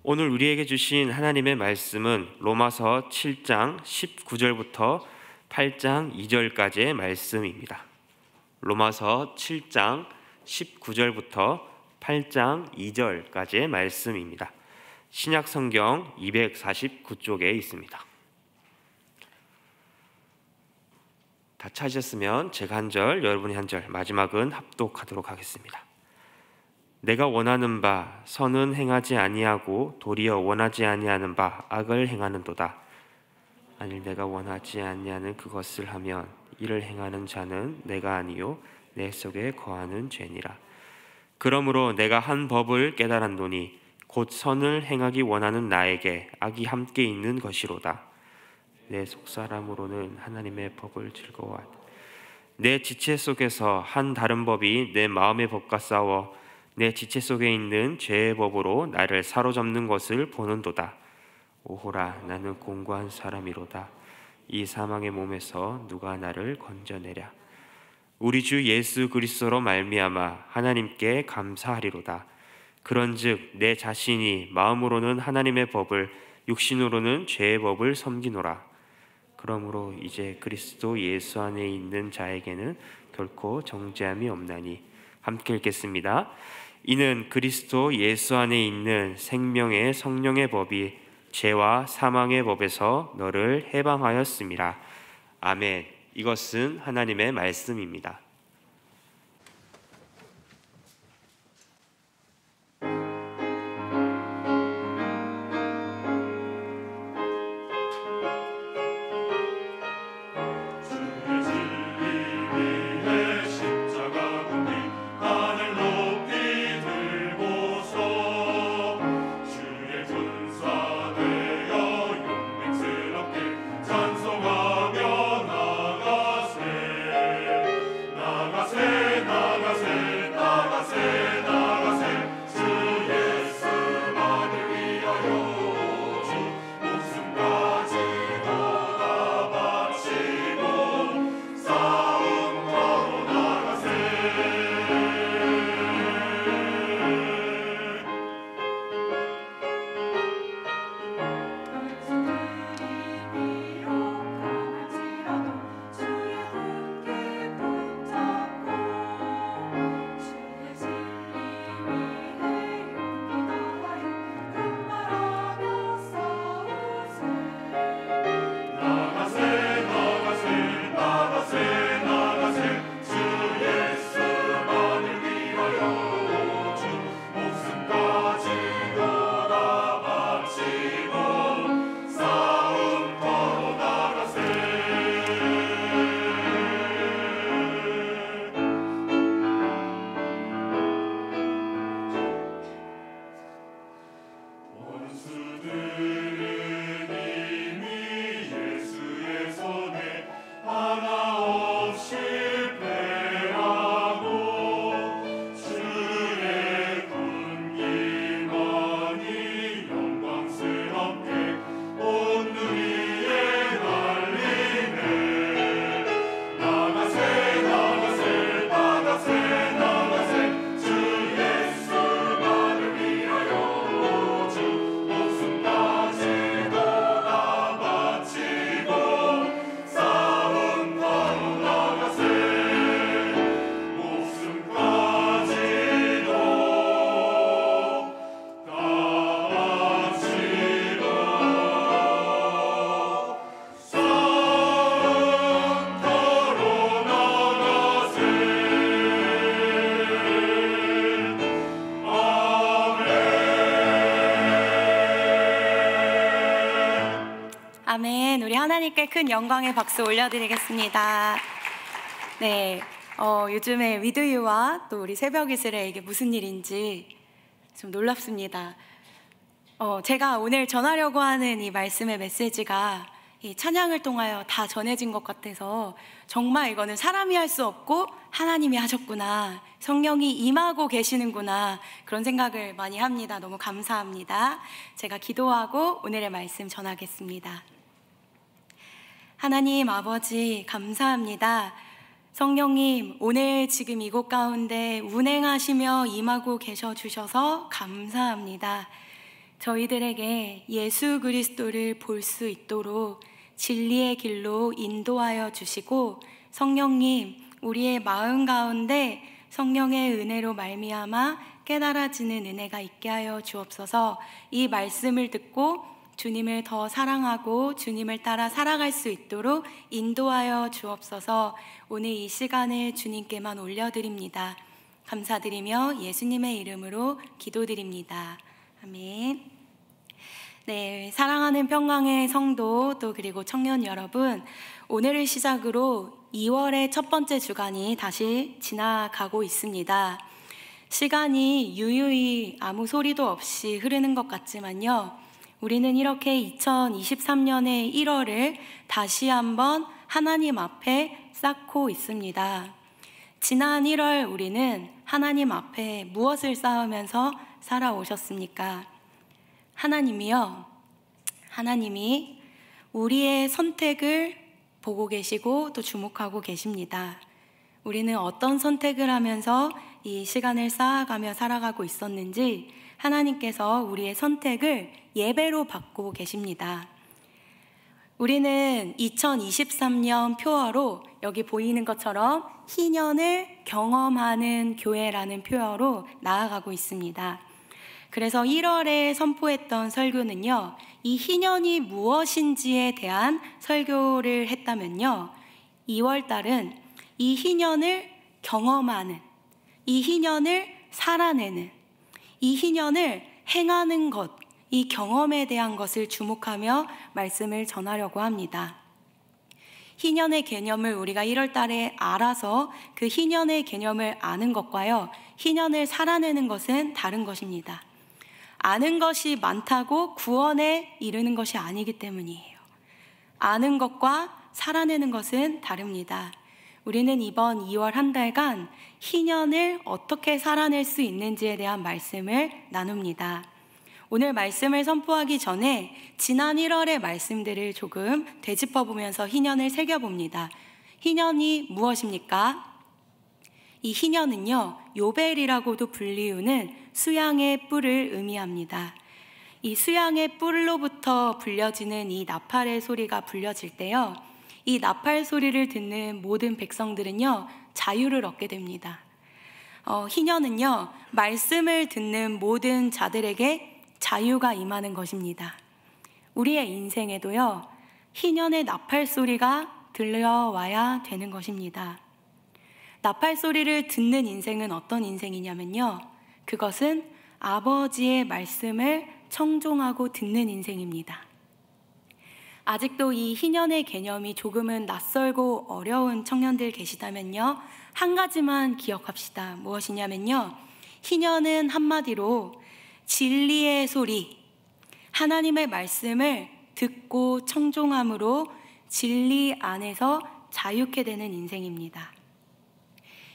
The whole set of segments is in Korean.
오늘 우리에게 주신 하나님의 말씀은 로마서 7장 19절부터 8장 2절까지의 말씀입니다. 로마서 7장 19절부터 8장 2절까지의 말씀입니다. 신약 성경 249쪽에 있습니다. 다 찾으셨으면 제가 한 절, 여러분이 한 절, 마지막은 합독하도록 하겠습니다. 내가 원하는 바 선은 행하지 아니하고 도리어 원하지 아니하는 바 악을 행하는도다. 만일 내가 원하지 아니하는 그것을 하면 이를 행하는 자는 내가 아니요 내 속에 거하는 죄니라. 그러므로 내가 한 법을 깨달았노니 곧 선을 행하기 원하는 나에게 악이 함께 있는 것이로다. 내 속사람으로는 하나님의 법을 즐거워하다. 내 지체 속에서 한 다른 법이 내 마음의 법과 싸워 내 지체 속에 있는 죄의 법으로 나를 사로잡는 것을 보는도다. 오호라, 나는 공고한 사람이로다. 이 사망의 몸에서 누가 나를 건져내랴. 우리 주 예수 그리스도로 말미암아 하나님께 감사하리로다. 그런즉 내 자신이 마음으로는 하나님의 법을, 육신으로는 죄의 법을 섬기노라. 그러므로 이제 그리스도 예수 안에 있는 자에게는 결코 정죄함이 없나니. 함께 읽겠습니다. 이는 그리스도 예수 안에 있는 생명의 성령의 법이 죄와 사망의 법에서 너를 해방하였음이라. 아멘. 이것은 하나님의 말씀입니다. 아멘. 우리 하나님께 큰 영광의 박수 올려드리겠습니다. 네, 요즘에 위드유와 또 우리 새벽 이슬에 이게 무슨 일인지 좀 놀랍습니다. 제가 오늘 전하려고 하는 이 말씀의 메시지가 이 찬양을 통하여 다 전해진 것 같아서 정말 이거는 사람이 할 수 없고 하나님이 하셨구나, 성령이 임하고 계시는구나, 그런 생각을 많이 합니다. 너무 감사합니다. 제가 기도하고 오늘의 말씀 전하겠습니다. 하나님 아버지 감사합니다. 성령님, 오늘 지금 이곳 가운데 운행하시며 임하고 계셔 주셔서 감사합니다. 저희들에게 예수 그리스도를 볼 수 있도록 진리의 길로 인도하여 주시고, 성령님, 우리의 마음 가운데 성령의 은혜로 말미암아 깨달아지는 은혜가 있게 하여 주옵소서. 이 말씀을 듣고 주님을 더 사랑하고 주님을 따라 살아갈 수 있도록 인도하여 주옵소서. 오늘 이 시간을 주님께만 올려드립니다. 감사드리며 예수님의 이름으로 기도드립니다. 아멘. 네, 사랑하는 평강의 성도 또 그리고 청년 여러분, 오늘을 시작으로 2월의 첫 번째 주간이 다시 지나가고 있습니다. 시간이 유유히 아무 소리도 없이 흐르는 것 같지만요, 우리는 이렇게 2023년의 1월을 다시 한번 하나님 앞에 쌓고 있습니다. 지난 1월 우리는 하나님 앞에 무엇을 쌓으면서 살아오셨습니까? 하나님이 우리의 선택을 보고 계시고 또 주목하고 계십니다. 우리는 어떤 선택을 하면서 이 시간을 쌓아가며 살아가고 있었는지 하나님께서 우리의 선택을 예배로 받고 계십니다. 우리는 2023년 표어로 여기 보이는 것처럼 희년을 경험하는 교회라는 표어로 나아가고 있습니다. 그래서 1월에 선포했던 설교는요, 이 희년이 무엇인지에 대한 설교를 했다면요, 2월 달은 이 희년을 경험하는, 이 희년을 살아내는, 이 희년을 행하는 것, 이 경험에 대한 것을 주목하며 말씀을 전하려고 합니다. 희년의 개념을 우리가 1월 달에 알아서 그 희년의 개념을 아는 것과요, 희년을 살아내는 것은 다른 것입니다. 아는 것이 많다고 구원에 이르는 것이 아니기 때문이에요. 아는 것과 살아내는 것은 다릅니다. 우리는 이번 2월 한 달간 희년을 어떻게 살아낼 수 있는지에 대한 말씀을 나눕니다. 오늘 말씀을 선포하기 전에 지난 1월의 말씀들을 조금 되짚어보면서 희년을 새겨봅니다. 희년이 무엇입니까? 이 희년은요, 요벨이라고도 불리우는 수양의 뿔을 의미합니다. 이 수양의 뿔로부터 불려지는 이 나팔의 소리가 불려질 때요, 이 나팔 소리를 듣는 모든 백성들은요, 자유를 얻게 됩니다. 희년은요, 말씀을 듣는 모든 자들에게 자유가 임하는 것입니다. 우리의 인생에도요, 희년의 나팔 소리가 들려와야 되는 것입니다. 나팔 소리를 듣는 인생은 어떤 인생이냐면요, 그것은 아버지의 말씀을 청종하고 듣는 인생입니다. 아직도 이 희년의 개념이 조금은 낯설고 어려운 청년들 계시다면요, 한 가지만 기억합시다. 무엇이냐면요, 희년은 한마디로 진리의 소리, 하나님의 말씀을 듣고 청종함으로 진리 안에서 자유케 되는 인생입니다.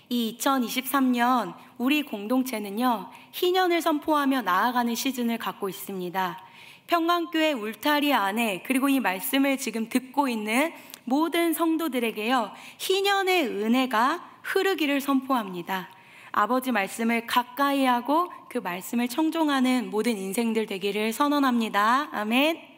이 2023년 우리 공동체는요, 희년을 선포하며 나아가는 시즌을 갖고 있습니다. 평강교회 울타리 안에, 그리고 이 말씀을 지금 듣고 있는 모든 성도들에게요, 희년의 은혜가 흐르기를 선포합니다. 아버지 말씀을 가까이 하고 그 말씀을 청종하는 모든 인생들 되기를 선언합니다. 아멘.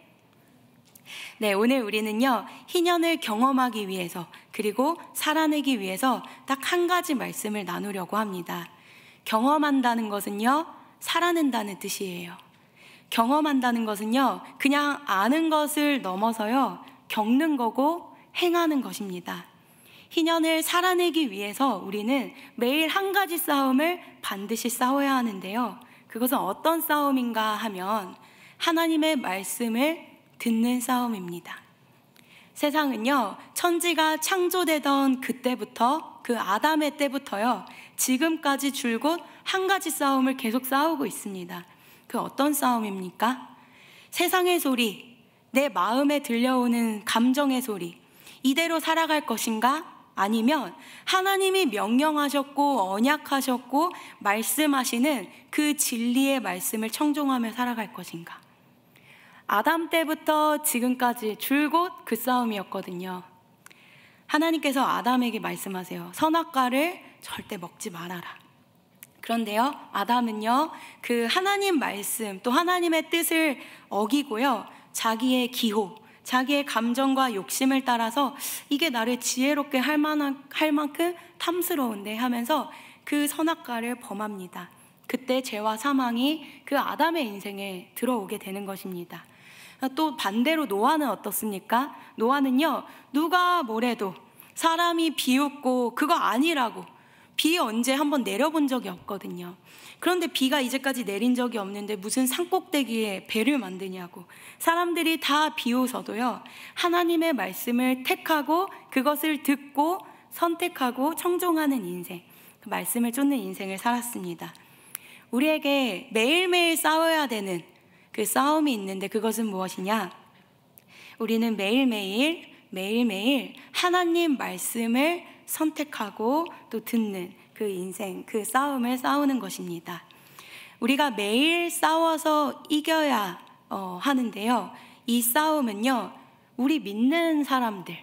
네, 오늘 우리는요, 희년을 경험하기 위해서, 그리고 살아내기 위해서 딱 한 가지 말씀을 나누려고 합니다. 경험한다는 것은요, 살아낸다는 뜻이에요. 경험한다는 것은요, 그냥 아는 것을 넘어서요, 겪는 거고 행하는 것입니다. 희년을 살아내기 위해서 우리는 매일 한 가지 싸움을 반드시 싸워야 하는데요, 그것은 어떤 싸움인가 하면 하나님의 말씀을 듣는 싸움입니다. 세상은요, 천지가 창조되던 그때부터, 그 아담의 때부터요, 지금까지 줄곧 한 가지 싸움을 계속 싸우고 있습니다. 그 어떤 싸움입니까? 세상의 소리, 내 마음에 들려오는 감정의 소리, 이대로 살아갈 것인가? 아니면 하나님이 명령하셨고 언약하셨고 말씀하시는 그 진리의 말씀을 청종하며 살아갈 것인가? 아담 때부터 지금까지 줄곧 그 싸움이었거든요. 하나님께서 아담에게 말씀하세요. 선악과를 절대 먹지 말아라. 그런데요, 아담은요, 그 하나님 말씀, 또 하나님의 뜻을 어기고요, 자기의 기호, 자기의 감정과 욕심을 따라서 이게 나를 지혜롭게 할 만큼 탐스러운데 하면서 그 선악과를 범합니다. 그때 죄와 사망이 그 아담의 인생에 들어오게 되는 것입니다. 또 반대로 노아는 어떻습니까? 노아는요, 누가 뭐래도 사람이 비웃고 그거 아니라고, 비 언제 한번 내려본 적이 없거든요. 그런데 비가 이제까지 내린 적이 없는데 무슨 산꼭대기에 배를 만드냐고, 사람들이 다 비웃어도요, 하나님의 말씀을 택하고 그것을 듣고 선택하고 청종하는 인생, 그 말씀을 쫓는 인생을 살았습니다. 우리에게 매일매일 싸워야 되는 그 싸움이 있는데 그것은 무엇이냐? 우리는 매일매일 하나님 말씀을 선택하고 또 듣는 그 인생, 그 싸움을 싸우는 것입니다. 우리가 매일 싸워서 이겨야 하는데요, 이 싸움은요, 우리 믿는 사람들,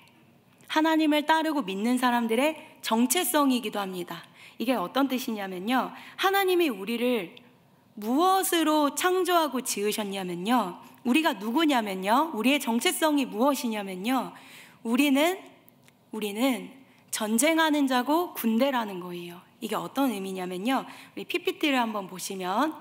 하나님을 따르고 믿는 사람들의 정체성이기도 합니다. 이게 어떤 뜻이냐면요, 하나님이 우리를 무엇으로 창조하고 지으셨냐면요, 우리가 누구냐면요, 우리의 정체성이 무엇이냐면요, 우리는 전쟁하는 자고 군대라는 거예요. 이게 어떤 의미냐면요, 우리 PPT를 한번 보시면,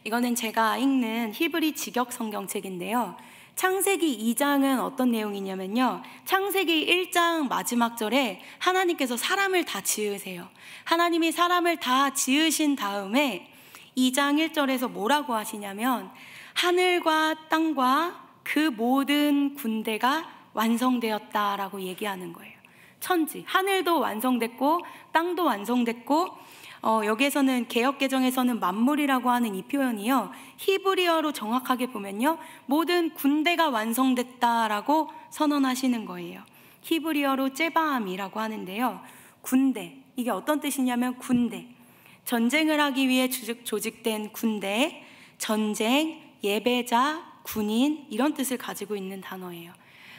이거는 제가 읽는 히브리 직역 성경책인데요, 창세기 2장은 어떤 내용이냐면요, 창세기 1장 마지막 절에 하나님께서 사람을 다 지으세요. 하나님이 사람을 다 지으신 다음에 2장 1절에서 뭐라고 하시냐면, 하늘과 땅과 그 모든 군대가 완성되었다라고 얘기하는 거예요. 천지, 하늘도 완성됐고 땅도 완성됐고, 여기에서는 개역개정에서는 만물이라고 하는 이 표현이요, 히브리어로 정확하게 보면요, 모든 군대가 완성됐다라고 선언하시는 거예요. 히브리어로 째바함이라고 하는데요, 군대, 이게 어떤 뜻이냐면 군대, 전쟁을 하기 위해 조직된 군대, 전쟁, 예배자, 군인, 이런 뜻을 가지고 있는 단어예요.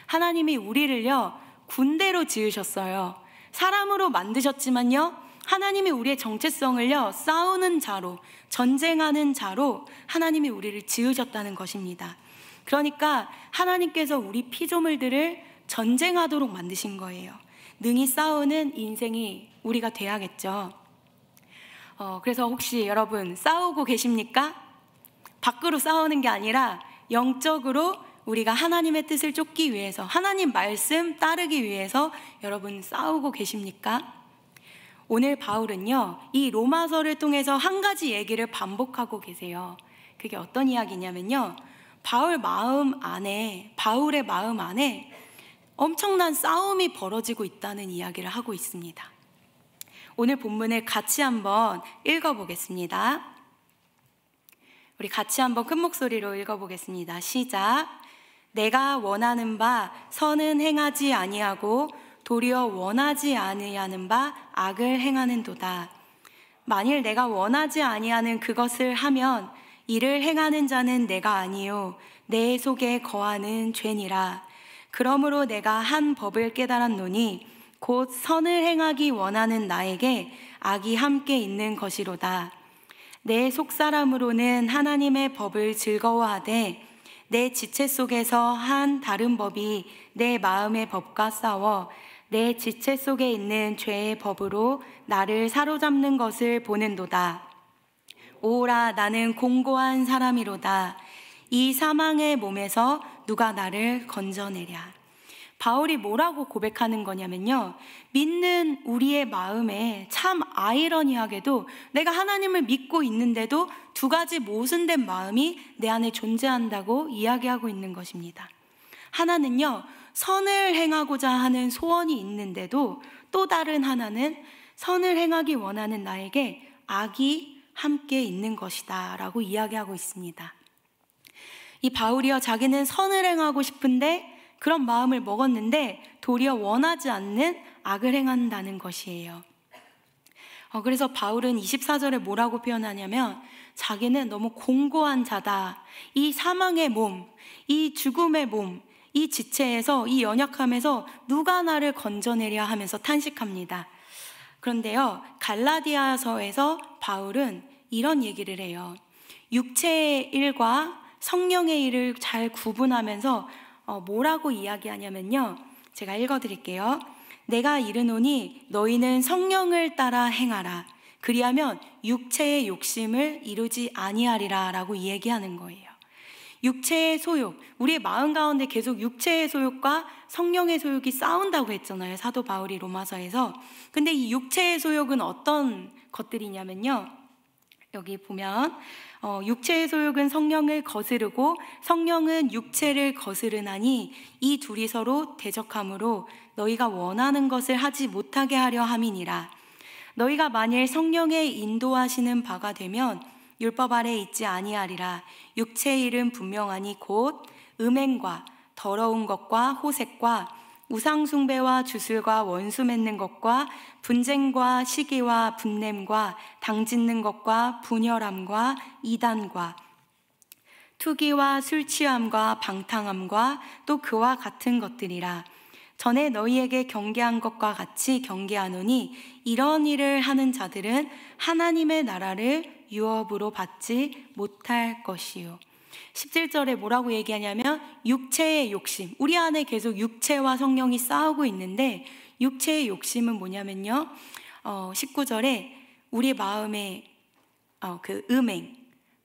하나님이 우리를요, 군대로 지으셨어요. 사람으로 만드셨지만요, 하나님이 우리의 정체성을요, 싸우는 자로, 전쟁하는 자로 하나님이 우리를 지으셨다는 것입니다. 그러니까 하나님께서 우리 피조물들을 전쟁하도록 만드신 거예요. 능히 싸우는 인생이 우리가 돼야겠죠. 그래서 혹시 여러분 싸우고 계십니까? 밖으로 싸우는 게 아니라 영적으로 우리가 하나님의 뜻을 쫓기 위해서, 하나님 말씀 따르기 위해서 여러분 싸우고 계십니까? 오늘 바울은요, 이 로마서를 통해서 한 가지 얘기를 반복하고 계세요. 그게 어떤 이야기냐면요, 바울의 마음 안에 엄청난 싸움이 벌어지고 있다는 이야기를 하고 있습니다. 오늘 본문을 같이 한번 읽어보겠습니다. 우리 같이 한번 큰 목소리로 읽어보겠습니다. 시작. 내가 원하는 바 선은 행하지 아니하고 도리어 원하지 아니하는 바 악을 행하는도다. 만일 내가 원하지 아니하는 그것을 하면 이를 행하는 자는 내가 아니요 내 속에 거하는 죄니라. 그러므로 내가 한 법을 깨달았노니 곧 선을 행하기 원하는 나에게 악이 함께 있는 것이로다. 내 속사람으로는 하나님의 법을 즐거워하되 내 지체 속에서 한 다른 법이 내 마음의 법과 싸워 내 지체 속에 있는 죄의 법으로 나를 사로잡는 것을 보는도다. 오라, 나는 공고한 사람이로다. 이 사망의 몸에서 누가 나를 건져내랴. 바울이 뭐라고 고백하는 거냐면요, 믿는 우리의 마음에 참 아이러니하게도 내가 하나님을 믿고 있는데도 두 가지 모순된 마음이 내 안에 존재한다고 이야기하고 있는 것입니다. 하나는요, 선을 행하고자 하는 소원이 있는데도 또 다른 하나는 선을 행하기 원하는 나에게 악이 함께 있는 것이다 라고 이야기하고 있습니다. 이 바울이요, 자기는 선을 행하고 싶은데 그런 마음을 먹었는데 도리어 원하지 않는 악을 행한다는 것이에요. 그래서 바울은 24절에 뭐라고 표현하냐면, 자기는 너무 공고한 자다. 이 사망의 몸, 이 죽음의 몸, 이 지체에서, 이 연약함에서 누가 나를 건져내랴 하면서 탄식합니다. 그런데요, 갈라디아서에서 바울은 이런 얘기를 해요. 육체의 일과 성령의 일을 잘 구분하면서 뭐라고 이야기하냐면요, 제가 읽어드릴게요. 내가 이르노니 너희는 성령을 따라 행하라. 그리하면 육체의 욕심을 이루지 아니하리라 라고 얘기하는 거예요. 육체의 소욕, 우리의 마음 가운데 계속 육체의 소욕과 성령의 소욕이 싸운다고 했잖아요, 사도 바울이 로마서에서. 근데 이 육체의 소욕은 어떤 것들이냐면요, 여기 보면 육체의 소욕은 성령을 거스르고 성령은 육체를 거스르나니 이 둘이 서로 대적하므로 너희가 원하는 것을 하지 못하게 하려 함이니라. 너희가 만일 성령의 인도하시는 바가 되면 율법 아래 있지 아니하리라. 육체의 일은 분명하니 곧 음행과 더러운 것과 호색과 우상숭배와 주술과 원수 맺는 것과 분쟁과 시기와 분냄과 당짓는 것과 분열함과 이단과 투기와 술취함과 방탕함과 또 그와 같은 것들이라. 전에 너희에게 경계한 것과 같이 경계하노니 이런 일을 하는 자들은 하나님의 나라를 유업으로 받지 못할 것이요. 17절에 뭐라고 얘기하냐면 육체의 욕심, 우리 안에 계속 육체와 성령이 싸우고 있는데 육체의 욕심은 뭐냐면요, 19절에 우리 마음에 그 음행,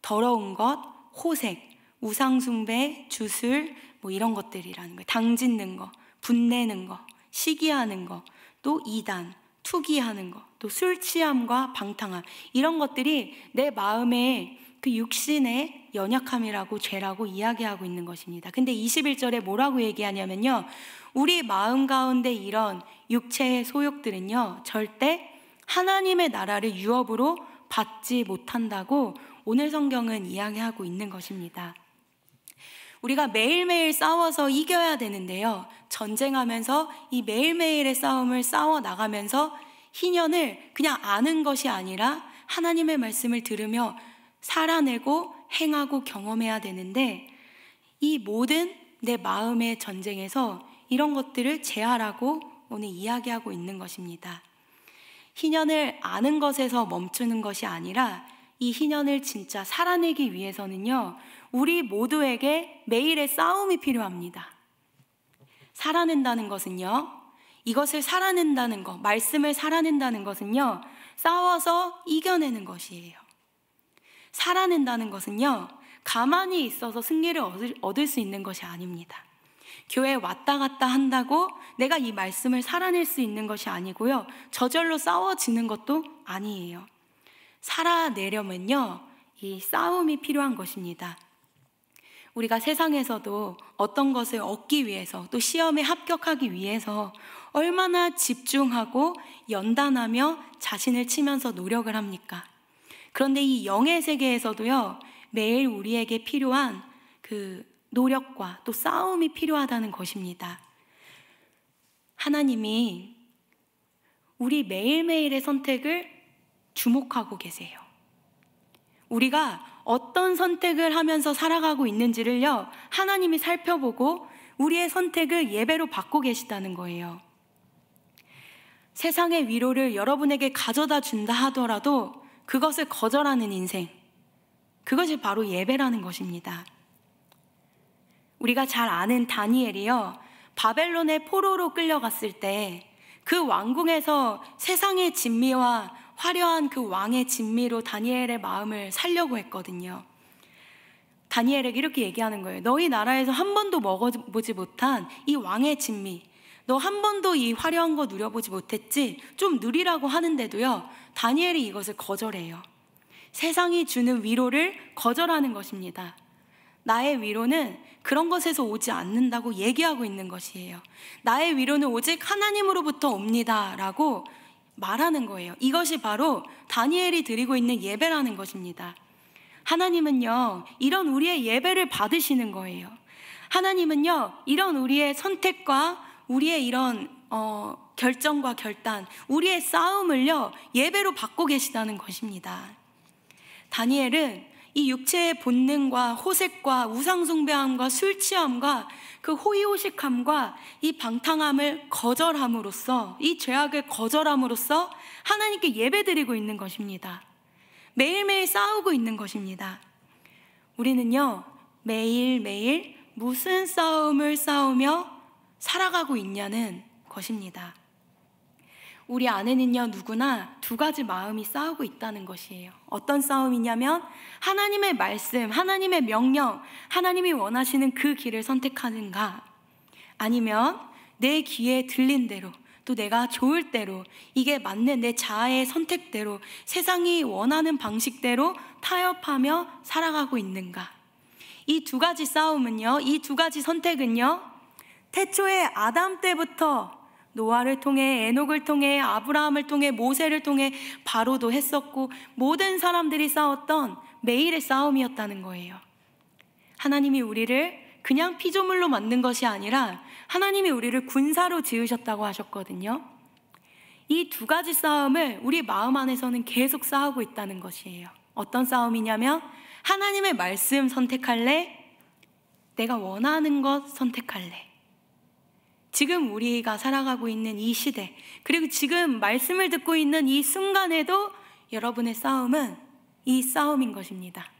더러운 것, 호색, 우상숭배, 주술 뭐 이런 것들이라는 거예요. 당짓는 거, 분내는 거, 시기하는 거, 또 이단, 투기하는 거, 또 술 취함과 방탕함, 이런 것들이 내 마음에 그 육신의 연약함이라고 죄라고 이야기하고 있는 것입니다. 근데 21절에 뭐라고 얘기하냐면요, 우리 마음 가운데 이런 육체의 소욕들은요 절대 하나님의 나라를 유업으로 받지 못한다고 오늘 성경은 이야기하고 있는 것입니다. 우리가 매일매일 싸워서 이겨야 되는데요, 전쟁하면서 이 매일매일의 싸움을 싸워 나가면서 희년을 그냥 아는 것이 아니라 하나님의 말씀을 들으며 살아내고 행하고 경험해야 되는데, 이 모든 내 마음의 전쟁에서 이런 것들을 제하라고 오늘 이야기하고 있는 것입니다. 희년을 아는 것에서 멈추는 것이 아니라 이 희년을 진짜 살아내기 위해서는요, 우리 모두에게 매일의 싸움이 필요합니다. 살아낸다는 것은요, 이것을 살아낸다는 것, 말씀을 살아낸다는 것은요, 싸워서 이겨내는 것이에요. 살아낸다는 것은요, 가만히 있어서 승리를 얻을 수 있는 것이 아닙니다. 교회에 왔다 갔다 한다고 내가 이 말씀을 살아낼 수 있는 것이 아니고요, 저절로 싸워지는 것도 아니에요. 살아내려면요, 이 싸움이 필요한 것입니다. 우리가 세상에서도 어떤 것을 얻기 위해서, 또 시험에 합격하기 위해서 얼마나 집중하고 연단하며 자신을 치면서 노력을 합니까? 그런데 이 영의 세계에서도요, 매일 우리에게 필요한 그 노력과 또 싸움이 필요하다는 것입니다. 하나님이 우리 매일매일의 선택을 주목하고 계세요. 우리가 어떤 선택을 하면서 살아가고 있는지를요, 하나님이 살펴보고 우리의 선택을 예배로 받고 계시다는 거예요. 세상의 위로를 여러분에게 가져다 준다 하더라도 그것을 거절하는 인생, 그것이 바로 예배라는 것입니다. 우리가 잘 아는 다니엘이요, 바벨론의 포로로 끌려갔을 때 그 왕궁에서 세상의 진미와 화려한 그 왕의 진미로 다니엘의 마음을 살려고 했거든요. 다니엘에게 이렇게 얘기하는 거예요. 너희 나라에서 한 번도 먹어보지 못한 이 왕의 진미, 너 한 번도 이 화려한 거 누려보지 못했지? 좀 누리라고 하는데도요, 다니엘이 이것을 거절해요. 세상이 주는 위로를 거절하는 것입니다. 나의 위로는 그런 것에서 오지 않는다고 얘기하고 있는 것이에요. 나의 위로는 오직 하나님으로부터 옵니다 라고 말하는 거예요. 이것이 바로 다니엘이 드리고 있는 예배라는 것입니다. 하나님은요, 이런 우리의 예배를 받으시는 거예요. 하나님은요, 이런 우리의 선택과 우리의 이런 결정과 결단, 우리의 싸움을요, 예배로 받고 계시다는 것입니다. 다니엘은 이 육체의 본능과 호색과 우상숭배함과 술취함과 그 호의호식함과 이 방탕함을 거절함으로써, 이 죄악을 거절함으로써 하나님께 예배드리고 있는 것입니다. 매일매일 싸우고 있는 것입니다. 우리는요, 매일매일 무슨 싸움을 싸우며 살아가고 있냐는 것입니다. 우리 안에는요, 누구나 두 가지 마음이 싸우고 있다는 것이에요. 어떤 싸움이냐면 하나님의 말씀, 하나님의 명령, 하나님이 원하시는 그 길을 선택하는가, 아니면 내 귀에 들린 대로, 또 내가 좋을 대로, 이게 맞는 내 자아의 선택대로, 세상이 원하는 방식대로 타협하며 살아가고 있는가. 이 두 가지 싸움은요, 이 두 가지 선택은요, 태초에 아담 때부터 노아를 통해, 에녹을 통해, 아브라함을 통해, 모세를 통해 바로도 했었고, 모든 사람들이 싸웠던 매일의 싸움이었다는 거예요. 하나님이 우리를 그냥 피조물로 만든 것이 아니라 하나님이 우리를 군사로 지으셨다고 하셨거든요. 이 두 가지 싸움을 우리 마음 안에서는 계속 싸우고 있다는 것이에요. 어떤 싸움이냐면 하나님의 말씀 선택할래? 내가 원하는 것 선택할래? 지금 우리가 살아가고 있는 이 시대, 그리고 지금 말씀을 듣고 있는 이 순간에도 여러분의 싸움은 이 싸움인 것입니다.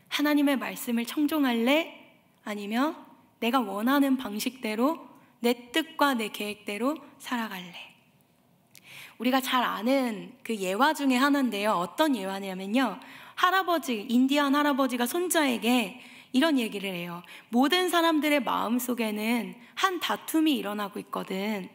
하나님의 말씀을 청종할래? 아니면 내가 원하는 방식대로, 내 뜻과 내 계획대로 살아갈래? 우리가 잘 아는 그 예화 중에 하나인데요. 어떤 예화냐면요, 인디안 할아버지가 손자에게 이런 얘기를 해요. 모든 사람들의 마음속에는 한 다툼이 일어나고 있거든.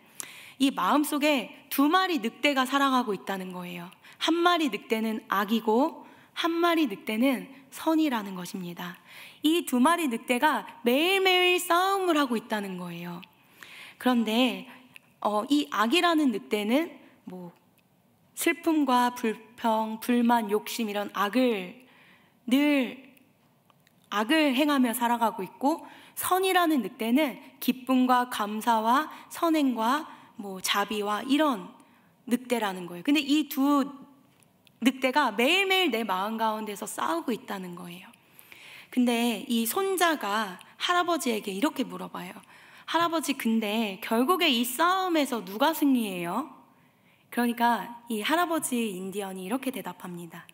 이 마음속에 두 마리 늑대가 살아가고 있다는 거예요. 한 마리 늑대는 악이고 한 마리 늑대는 선이라는 것입니다. 이 두 마리 늑대가 매일매일 싸움을 하고 있다는 거예요. 그런데 이 악이라는 늑대는 슬픔과 불평, 불만, 욕심, 이런 악을 행하며 살아가고 있고, 선이라는 늑대는 기쁨과 감사와 선행과 자비와 이런 늑대라는 거예요. 근데 이 두 늑대가 매일매일 내 마음 가운데서 싸우고 있다는 거예요. 근데 이 손자가 할아버지에게 이렇게 물어봐요. 할아버지, 근데 결국에 이 싸움에서 누가 승리해요? 그러니까 이 할아버지 인디언이 이렇게 대답합니다.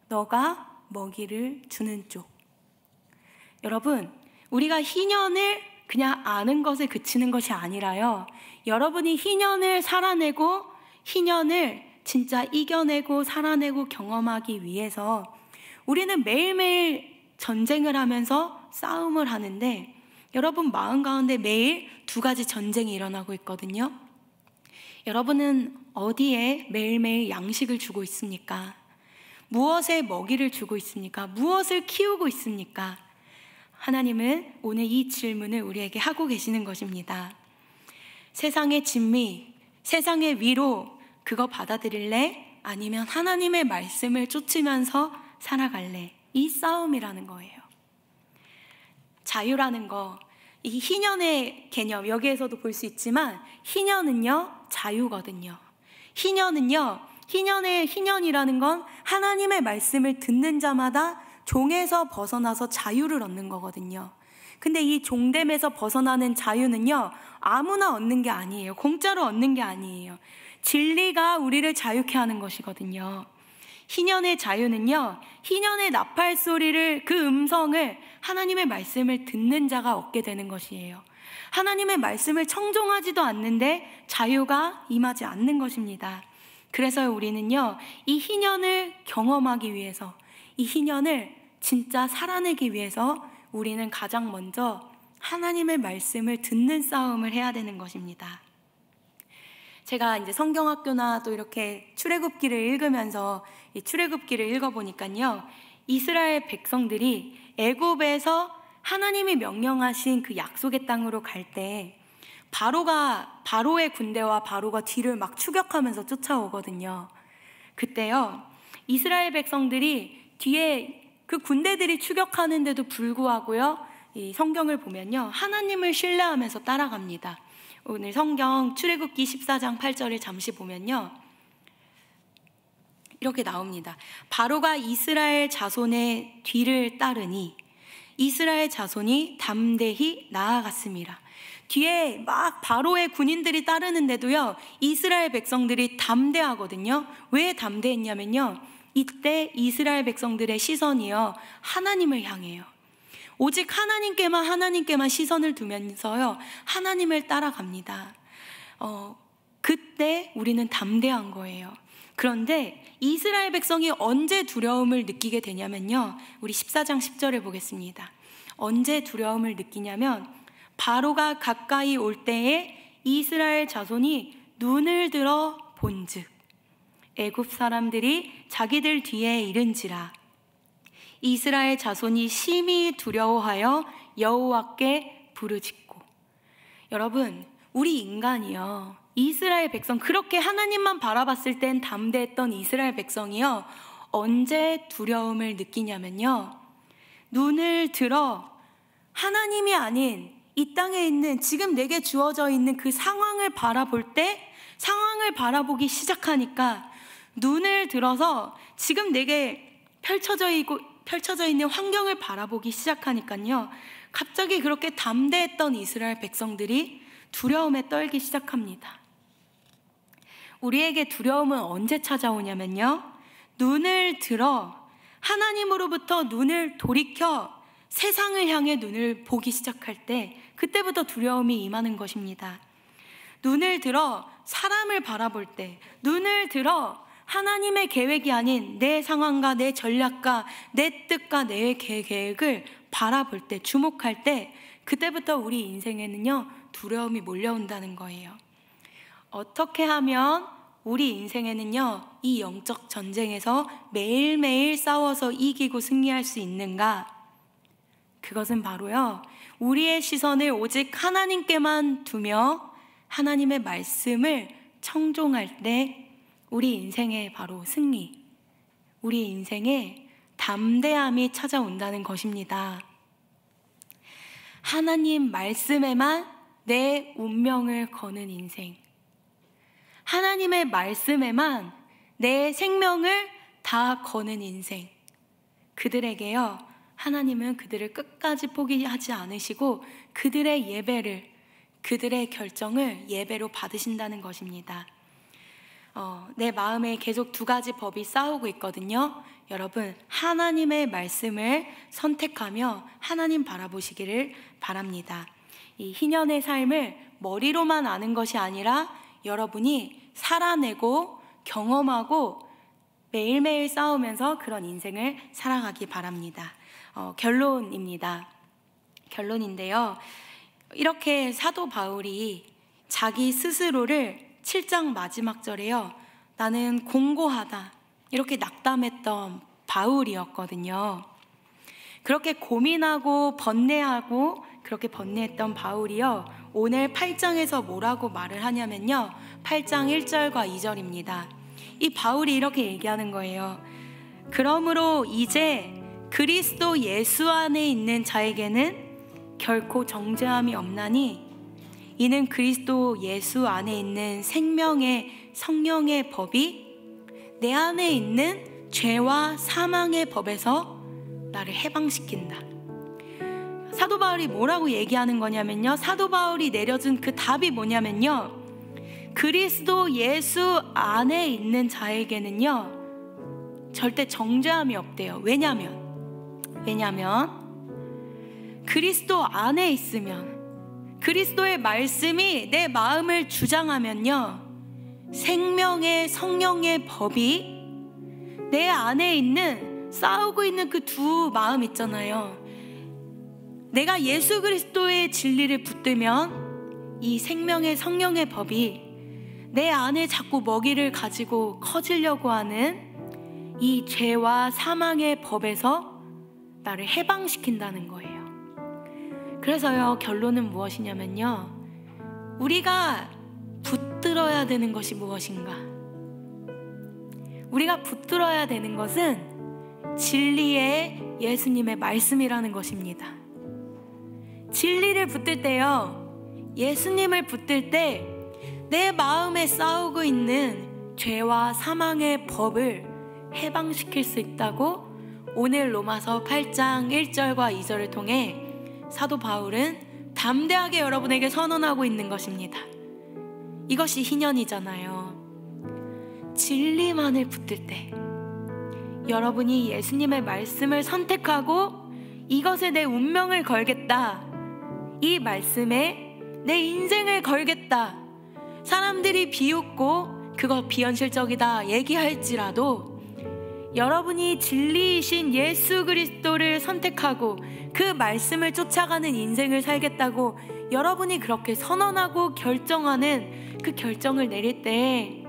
너가 먹이를 주는 쪽. 여러분, 우리가 희년을 그냥 아는 것에 그치는 것이 아니라요, 여러분이 희년을 살아내고 희년을 진짜 이겨내고 살아내고 경험하기 위해서 우리는 매일매일 전쟁을 하면서 싸움을 하는데, 여러분 마음 가운데 매일 두 가지 전쟁이 일어나고 있거든요. 여러분은 어디에 매일매일 양식을 주고 있습니까? 무엇에 먹이를 주고 있습니까? 무엇을 키우고 있습니까? 하나님은 오늘 이 질문을 우리에게 하고 계시는 것입니다. 세상의 진미, 세상의 위로, 그거 받아들일래? 아니면 하나님의 말씀을 쫓으면서 살아갈래? 이 싸움이라는 거예요. 자유라는 거, 이 희년의 개념, 여기에서도 볼 수 있지만 희년은요, 자유거든요. 희년이라는 건 하나님의 말씀을 듣는 자마다 종에서 벗어나서 자유를 얻는 거거든요. 근데 이 종됨에서 벗어나는 자유는요, 아무나 얻는 게 아니에요. 공짜로 얻는 게 아니에요. 진리가 우리를 자유케 하는 것이거든요. 희년의 자유는요, 희년의 나팔 소리를, 그 음성을, 하나님의 말씀을 듣는 자가 얻게 되는 것이에요. 하나님의 말씀을 청종하지도 않는데 자유가 임하지 않는 것입니다. 그래서 우리는요, 이 희년을 경험하기 위해서, 이 희년을 진짜 살아내기 위해서 우리는 가장 먼저 하나님의 말씀을 듣는 싸움을 해야 되는 것입니다. 제가 이제 성경학교나 또 이렇게 출애굽기를 읽으면서 이 출애굽기를 읽어보니까요, 이스라엘 백성들이 애굽에서 하나님이 명령하신 그 약속의 땅으로 갈 때 바로의 군대와 바로가 뒤를 막 추격하면서 쫓아오거든요. 그때요, 이스라엘 백성들이 뒤에 그 군대들이 추격하는데도 불구하고요, 이 성경을 보면요, 하나님을 신뢰하면서 따라갑니다. 오늘 성경 출애굽기 14장 8절을 잠시 보면요, 이렇게 나옵니다. 바로가 이스라엘 자손의 뒤를 따르니 이스라엘 자손이 담대히 나아갔습니다. 뒤에 막 바로의 군인들이 따르는데도요, 이스라엘 백성들이 담대하거든요. 왜 담대했냐면요, 이때 이스라엘 백성들의 시선이요, 하나님을 향해요. 오직 하나님께만 시선을 두면서요, 하나님을 따라갑니다. 그때 우리는 담대한 거예요. 그런데 이스라엘 백성이 언제 두려움을 느끼게 되냐면요, 우리 14장 10절을 보겠습니다. 언제 두려움을 느끼냐면, 바로가 가까이 올 때에 이스라엘 자손이 눈을 들어 본즉 애굽 사람들이 자기들 뒤에 이른지라. 이스라엘 자손이 심히 두려워하여 여호와께 부르짖고. 여러분, 우리 인간이요, 이스라엘 백성, 그렇게 하나님만 바라봤을 땐 담대했던 이스라엘 백성이요, 언제 두려움을 느끼냐면요, 눈을 들어 하나님이 아닌 이 땅에 있는, 지금 내게 주어져 있는 그 상황을 바라볼 때, 상황을 바라보기 시작하니까, 눈을 들어서 지금 내게 펼쳐져 있는 환경을 바라보기 시작하니까요, 갑자기 그렇게 담대했던 이스라엘 백성들이 두려움에 떨기 시작합니다. 우리에게 두려움은 언제 찾아오냐면요, 눈을 들어 하나님으로부터 눈을 돌이켜 세상을 향해 눈을 보기 시작할 때, 그때부터 두려움이 임하는 것입니다. 눈을 들어 사람을 바라볼 때, 눈을 들어 하나님의 계획이 아닌 내 상황과 내 전략과 내 뜻과 내 계획을 바라볼 때, 주목할 때, 그때부터 우리 인생에는요, 두려움이 몰려온다는 거예요. 어떻게 하면 우리 인생에는요, 이 영적 전쟁에서 매일매일 싸워서 이기고 승리할 수 있는가? 그것은 바로요, 우리의 시선을 오직 하나님께만 두며 하나님의 말씀을 청종할 때 우리 인생에 바로 승리, 우리 인생에 담대함이 찾아온다는 것입니다. 하나님 말씀에만 내 운명을 거는 인생, 하나님의 말씀에만 내 생명을 다 거는 인생, 그들에게요, 하나님은 그들을 끝까지 포기하지 않으시고 그들의 예배를, 그들의 결정을 예배로 받으신다는 것입니다. 내 마음에 계속 두 가지 법이 싸우고 있거든요. 여러분, 하나님의 말씀을 선택하며 하나님 바라보시기를 바랍니다. 이 희년의 삶을 머리로만 아는 것이 아니라 여러분이 살아내고 경험하고 매일매일 싸우면서 그런 인생을 살아가기 바랍니다. 결론입니다. 결론인데요, 이렇게 사도 바울이 자기 스스로를 7장 마지막 절에요, 나는 공고하다, 이렇게 낙담했던 바울이었거든요. 그렇게 고민하고 번뇌하고 그렇게 번뇌했던 바울이요, 오늘 8장에서 뭐라고 말을 하냐면요, 8장 1절과 2절입니다. 이 바울이 이렇게 얘기하는 거예요. 그러므로 이제 그리스도 예수 안에 있는 자에게는 결코 정죄함이 없나니, 이는 그리스도 예수 안에 있는 생명의 성령의 법이 내 안에 있는 죄와 사망의 법에서 나를 해방시킨다. 사도 바울이 뭐라고 얘기하는 거냐면요, 사도 바울이 내려준 그 답이 뭐냐면요, 그리스도 예수 안에 있는 자에게는요, 절대 정죄함이 없대요. 왜냐면 그리스도 안에 있으면, 그리스도의 말씀이 내 마음을 주장하면요, 생명의 성령의 법이 내 안에 있는, 싸우고 있는 그 두 마음 있잖아요. 내가 예수 그리스도의 진리를 붙들면 이 생명의 성령의 법이 내 안에 자꾸 먹이를 가지고 커지려고 하는 이 죄와 사망의 법에서 나를 해방시킨다는 거예요. 그래서요, 결론은 무엇이냐면요, 우리가 붙들어야 되는 것이 무엇인가? 우리가 붙들어야 되는 것은 진리의 예수님의 말씀이라는 것입니다. 진리를 붙들 때요, 예수님을 붙들 때 내 마음에 싸우고 있는 죄와 사망의 법을 해방시킬 수 있다고 오늘 로마서 8장 1절과 2절을 통해 사도 바울은 담대하게 여러분에게 선언하고 있는 것입니다. 이것이 희년이잖아요. 진리만을 붙들 때, 여러분이 예수님의 말씀을 선택하고 이것에 내 운명을 걸겠다, 이 말씀에 내 인생을 걸겠다, 사람들이 비웃고 그거 비현실적이다 얘기할지라도 여러분이 진리이신 예수 그리스도를 선택하고 그 말씀을 쫓아가는 인생을 살겠다고 여러분이 그렇게 선언하고 결정하는 그 결정을 내릴 때,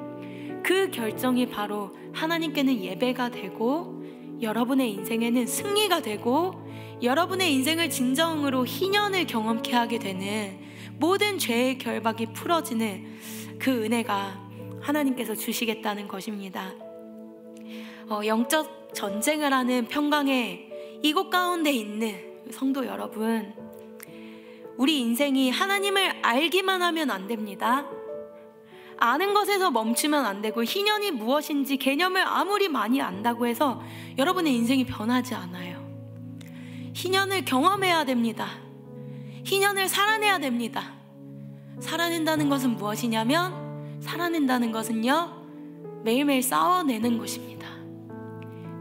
그 결정이 바로 하나님께는 예배가 되고 여러분의 인생에는 승리가 되고 여러분의 인생을 진정으로 희년을 경험케 하게 되는, 모든 죄의 결박이 풀어지는 그 은혜가 하나님께서 주시겠다는 것입니다. 영적 전쟁을 하는 평강의 이곳 가운데 있는 성도 여러분, 우리 인생이 하나님을 알기만 하면 안 됩니다. 아는 것에서 멈추면 안 되고, 희년이 무엇인지 개념을 아무리 많이 안다고 해서 여러분의 인생이 변하지 않아요. 희년을 경험해야 됩니다. 희년을 살아내야 됩니다. 살아낸다는 것은 무엇이냐면, 살아낸다는 것은요, 매일매일 싸워내는 것입니다.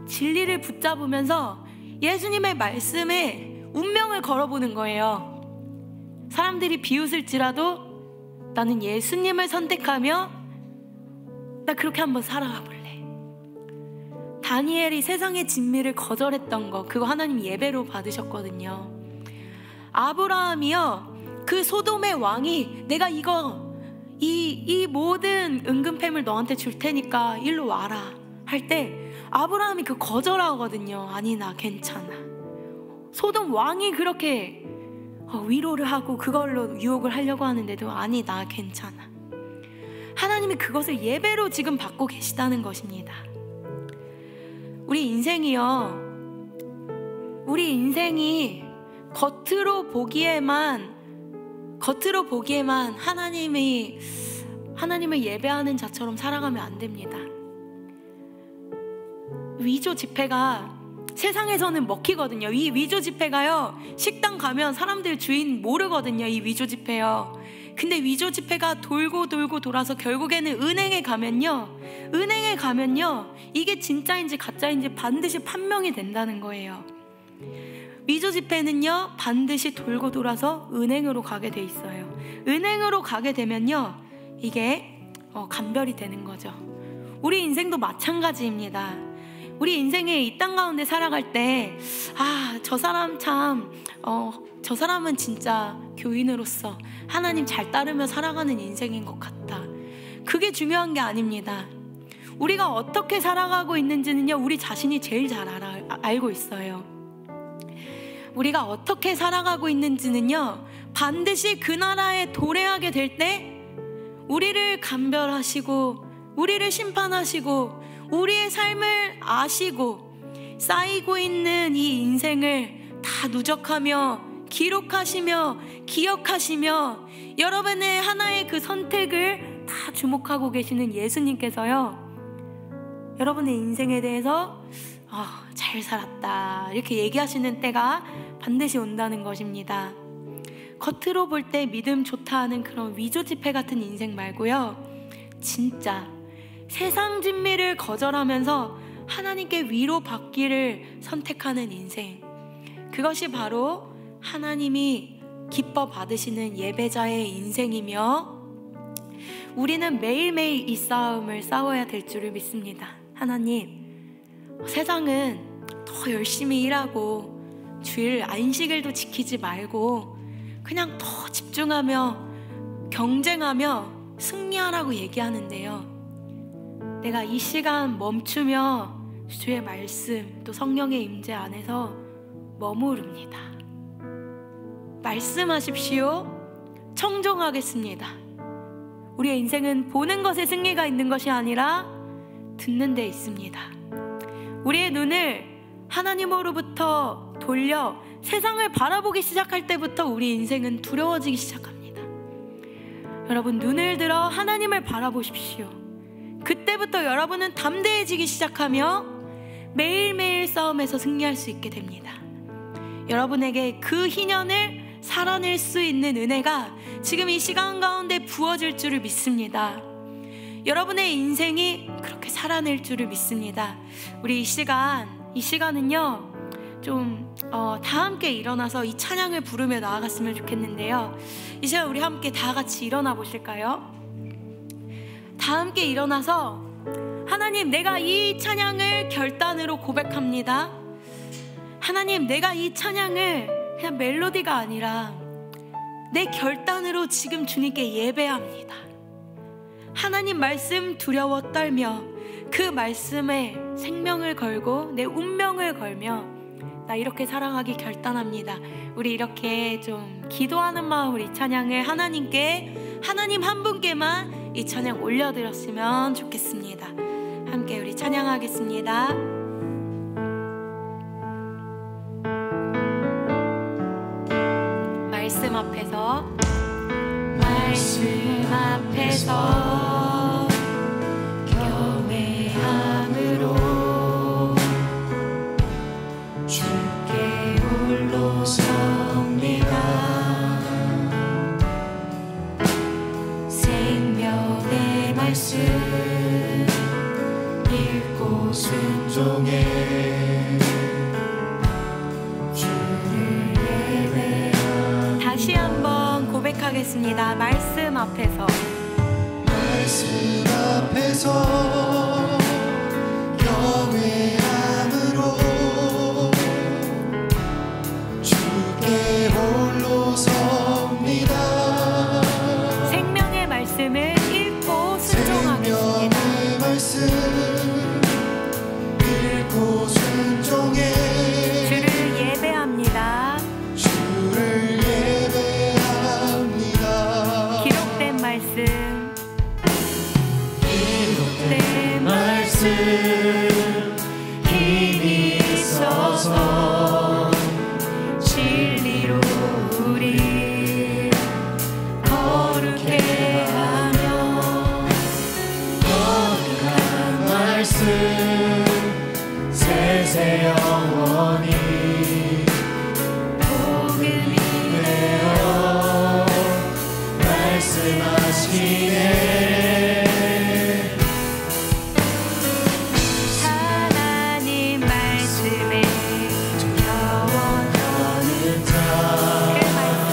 진리를 붙잡으면서 예수님의 말씀에 운명을 걸어보는 거예요. 사람들이 비웃을지라도 나는 예수님을 선택하며 나 그렇게 한번 살아가 볼래. 다니엘이 세상의 진미를 거절했던 거, 그거 하나님 예배로 받으셨거든요. 아브라함이요, 그 소돔의 왕이 내가 이 모든 은근패물 너한테 줄 테니까 일로 와라 할 때 아브라함이 그 거절하거든요. 아니, 나 괜찮아. 소돔 왕이 그렇게 위로를 하고 그걸로 유혹을 하려고 하는데도 아니, 나 괜찮아. 하나님이 그것을 예배로 지금 받고 계시다는 것입니다. 우리 인생이 겉으로 보기에만 하나님을 예배하는 자처럼 살아가면 안 됩니다. 위조 지폐가 세상에서는 먹히거든요. 이 위조 지폐가요, 식당 가면 사람들 주인 모르거든요. 이 위조 지폐요. 근데 위조 지폐가 돌고 돌아서 결국에는 은행에 가면요, 이게 진짜인지 가짜인지 반드시 판명이 된다는 거예요. 위조 지폐는요, 반드시 돌고 돌아서 은행으로 가게 돼 있어요. 은행으로 가게 되면요, 이게 감별이 되는 거죠. 우리 인생도 마찬가지입니다. 우리 인생에 이 땅 가운데 살아갈 때, 저 사람은 진짜 교인으로서 하나님 잘 따르며 살아가는 인생인 것 같다. 그게 중요한 게 아닙니다. 우리가 어떻게 살아가고 있는지는요, 우리 자신이 제일 잘 알고 있어요. 우리가 어떻게 살아가고 있는지는요, 반드시 그 나라에 도래하게 될 때 우리를 감별하시고 우리를 심판하시고 우리의 삶을 아시고 쌓이고 있는 이 인생을 다 누적하며 기록하시며 기억하시며 여러분의 하나의 그 선택을 다 주목하고 계시는 예수님께서요, 여러분의 인생에 대해서 잘 살았다 이렇게 얘기하시는 때가 반드시 온다는 것입니다. 겉으로 볼 때 믿음 좋다 하는 그런 위조 지폐 같은 인생 말고요, 진짜 세상 진미를 거절하면서 하나님께 위로받기를 선택하는 인생, 그것이 바로 하나님이 기뻐 받으시는 예배자의 인생이며, 우리는 매일매일 이 싸움을 싸워야 될 줄을 믿습니다. 하나님, 세상은 더 열심히 일하고 주일 안식일도 지키지 말고 그냥 더 집중하며 경쟁하며 승리하라고 얘기하는데요, 내가 이 시간 멈추며 주의 말씀 또 성령의 임재 안에서 머무릅니다. 말씀하십시오. 청종하겠습니다. 우리의 인생은 보는 것에 승리가 있는 것이 아니라 듣는 데 있습니다. 우리의 눈을 하나님으로부터 돌려 세상을 바라보기 시작할 때부터 우리 인생은 두려워지기 시작합니다. 여러분, 눈을 들어 하나님을 바라보십시오. 그때부터 여러분은 담대해지기 시작하며 매일매일 싸움에서 승리할 수 있게 됩니다. 여러분에게 그 희년을 살아낼 수 있는 은혜가 지금 이 시간 가운데 부어질 줄을 믿습니다. 여러분의 인생이 그렇게 살아낼 줄을 믿습니다. 우리 이 시간은요 다 함께 일어나서 이 찬양을 부르며 나아갔으면 좋겠는데요. 이 시간 우리 함께 다 같이 일어나 보실까요? 다 함께 일어나서 하나님, 내가 이 찬양을 결단으로 고백합니다. 하나님, 내가 이 찬양을 그냥 멜로디가 아니라 내 결단으로 지금 주님께 예배합니다. 하나님 말씀 두려워 떨며 그 말씀에 생명을 걸고 내 운명을 걸며 나 이렇게 살아가기 결단합니다. 우리 이렇게 좀 기도하는 마음으로 이 찬양을 하나님 한 분께만 이 찬양 올려드렸으면 좋겠습니다. 함께 우리 찬양하겠습니다. 말씀 앞에서 경외함으로 주께 홀로 섭니다. 생명의 말씀 읽고 순종해 주를 예배하며. 다시 한번 고백하겠습니다. 말씀 앞에서 경외함으로 주께 홀로 섭니다. 생명의 말씀을 읽고 순종하겠습니다. 생명의 말씀 읽고 순종해 주를 예배합니다. 주를 예배합니다. 기록된 말씀 힘이 있어서 진리로 우리 거룩해 하며 거룩한 말씀 세세 영원히 복음이 되어 말씀하시네. 하나님 말씀에 영원하는 자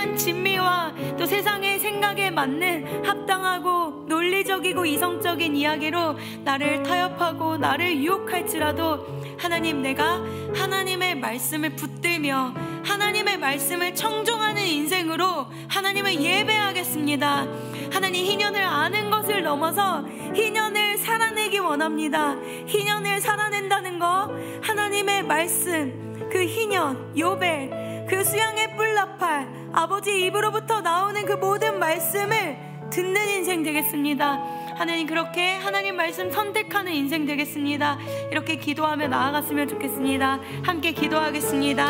이러한 진미와 또 세상의 생각에 맞는 합당하고 논리적이고 이성적인 이야기로 나를 타협하고 나를 유혹할지라도 하나님, 내가 하나님의 말씀을 붙들며 하나님의 말씀을 청종하는 인생으로 하나님을 예배하겠습니다. 하나님, 희년을 아는 것을 넘어서 희년을 살아내기 원합니다. 희년을 살아낸다는 거, 하나님의 말씀, 그 희년, 요벨, 그 수양의 뿔나팔, 아버지 입으로부터 나오는 그 모든 말씀을 듣는 인생 되겠습니다. 하나님, 그렇게 하나님 말씀 선택하는 인생 되겠습니다. 이렇게 기도하며 나아갔으면 좋겠습니다. 함께 기도하겠습니다.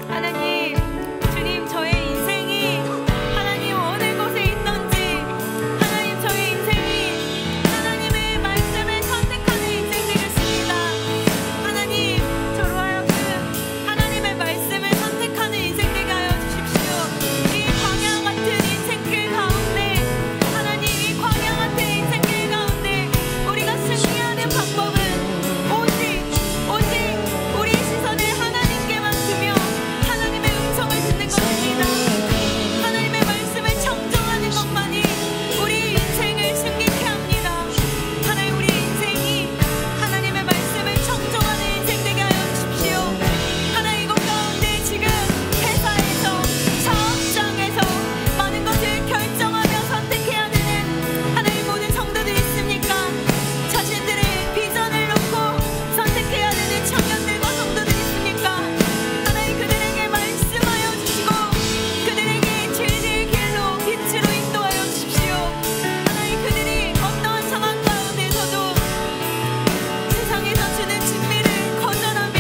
하나님, 주님, 저의 인생이 하나님 어느 곳에 있던지, 하나님, 저의 인생이 하나님의 말씀을 선택하는 인생 되겠습니다. 하나님, 저로 하여금 하나님의 말씀을 선택하는 인생 되게 하여 주십시오. 이 광야 같은 인생길 가운데, 하나님, 이 광야 같은 인생길 가운데 우리가 승리하는 방법은 오직 우리의 시선을 하나님께만 두며 하나님의 음성을 듣는 것입니다. 하나님의 말씀을 청정하는 것만이 우리의 인생을 승리케 합니다. 하나님, 우리 인생이 하나님의 말씀을 청정하는 인생 되게 하여 주십시오. 하나님, 이곳 가운데 지금 회사에서, 사업장에서 많은 것을 결정하며 선택해야 되는 하나님 모든 성도들이 있습니까? 자신들의 비전을 놓고 선택해야 되는 청년들과 성도들이 있습니까? 하나님, 그들에게 말씀하여 주시고 그들에게 진리의 길로 빛으로 인도하여 주십시오. 하나님, 그들이 어떠한 상황 가운데서도 세상에서 주는 진미를 거절하며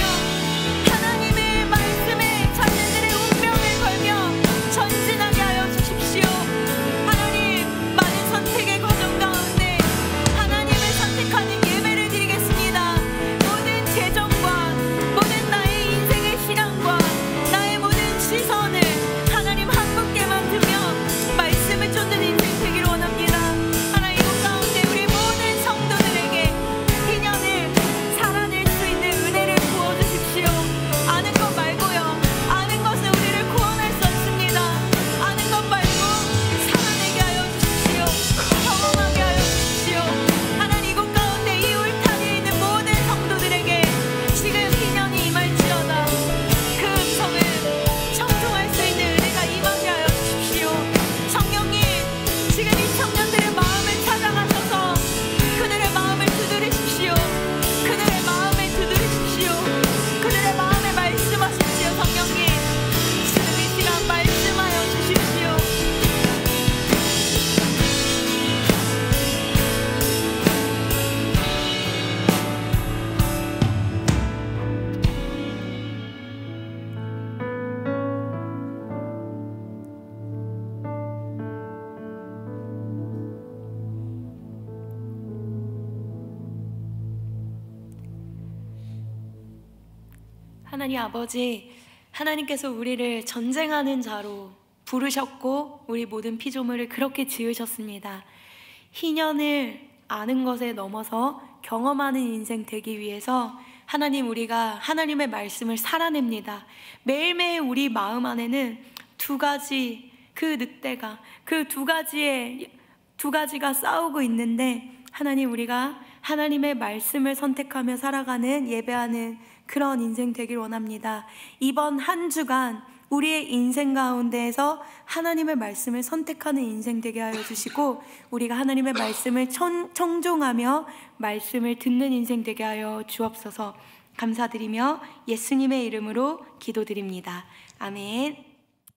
하나님의 말씀에 자신들의 운명을 걸며 전진하게 하여 주십시오. 하나님, 많은 선택의 과정 가운데 하나님을 선택하는 예배를 드리겠습니다. 모든 재정과 모든 나의 인생의 신앙과 나의 모든 시선을 하나님 한 분께만 두며 말씀을 쫓는 인생 되기를 원합니다. 하나님, 이곳 가운데 우리 모든 성도들에게 희년을 살아낼 수 있는 은혜를 부어주십시오. 아는 것 말고요, 아는 것은 우리를 구원할 수 없습니다. 아는 것 말고 살아내게 하여 주십시오. 경험하게 하여 주십시오. 하나님, 이곳 가운데 이 울타리에 있는 모든 성도들에게 지금 희년이 임할지어다 그 음성을 청종할 수 있는 은혜가 임하게 하여 주십시오. 성령님, 지금 이 청년들의 마음을 찾아가셔서 그들의 마음을 두드리십시오. 그들의 마음을 두드리십시오. 그들의 마음에 말씀하십시오. 성령님, 지금 이 시간 말씀하여 주십시오. 하나님 아버지, 하나님께서 우리를 전쟁하는 자로 부르셨고 우리 모든 피조물을 그렇게 지으셨습니다. 희년을 아는 것에 넘어서 경험하는 인생 되기 위해서 하나님, 우리가 하나님의 말씀을 살아냅니다. 매일매일 우리 마음 안에는 두 가지 그 늑대가, 그 두 가지가 싸우고 있는데, 하나님, 우리가 하나님의 말씀을 선택하며 살아가는, 예배하는 그런 인생 되길 원합니다. 이번 한 주간 우리의 인생 가운데에서 하나님의 말씀을 선택하는 인생 되게 하여 주시고, 우리가 하나님의 말씀을 청종하며 말씀을 듣는 인생 되게 하여 주옵소서. 감사드리며 예수님의 이름으로 기도드립니다. 아멘.